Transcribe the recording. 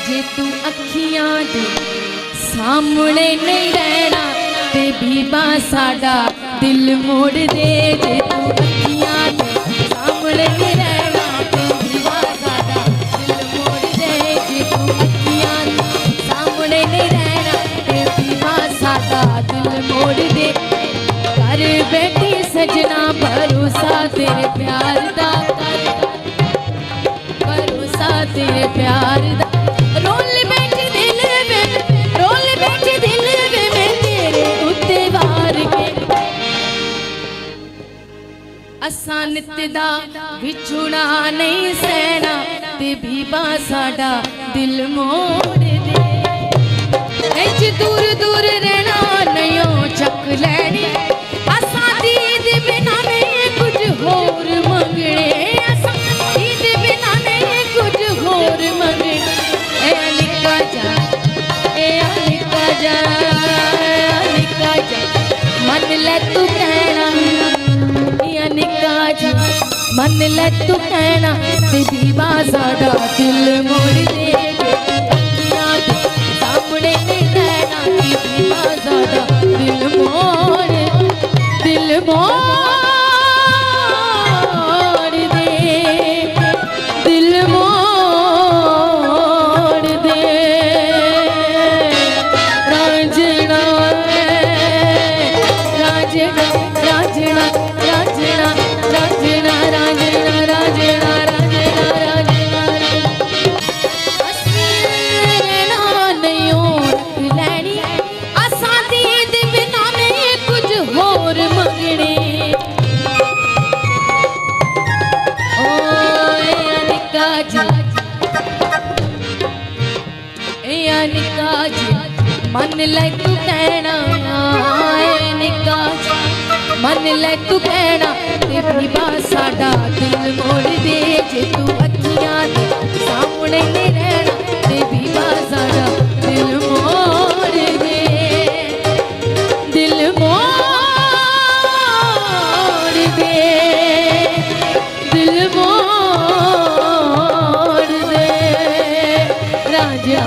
जे तू अखियां दे सामने नहीं रहना ते बीबा साडा दिल मोड़ दे। जे तू अखियां दे सामने नहीं रहना ते बीबा साडा दिल मोड़ दे। जे तू अखियां दे सामने नहीं रहना ते बीबा साडा दिल मोड़ दे। कर बैठी सजना भरोसा तेरे प्यार दा, भरोसा तेरे प्यार दा। रोल बैठी दिल में, रोल बैठी दिल में मैं तेरे उत्ते वार के। असा नित दा विछुड़ा नहीं सहना ते बीबा साडा दिल मोड़ दे। इंज दूर दूर रहना नहीं चक लैनी। असा दीद बिना नहीं कुछ होर मंगने। असा दीद बिना नहीं कुछ होर मंगने। ए निका जा, ए निका जा, निका जा मन ले तू कहना। ए निका जा मन ले तू कहना ते बीबा साडा दिल मोड़ दे। सामने नहीं रहना ते बीबा साडा दिल मोड़, दिल मोड़ दे, दिल मोड़ दे। रांझना रांझना रांझना रांझना रांझना रांझना रांझना रांझना रांझना। असना नहीं रख लैनी। असा दीद बिना नहीं कुछ होर मंगने। ओए निका जी, ए निका जी मन ले तू कहना। ए निका जी मन ले तू कहना ते बीबा साडा दिल मोड़ दे। जे तू अखियां दे सामने नहीं रहना ते बीबा साडा दिल मोड़ दे, दिल मोड़ दे, दिल मोड़ दे। राजा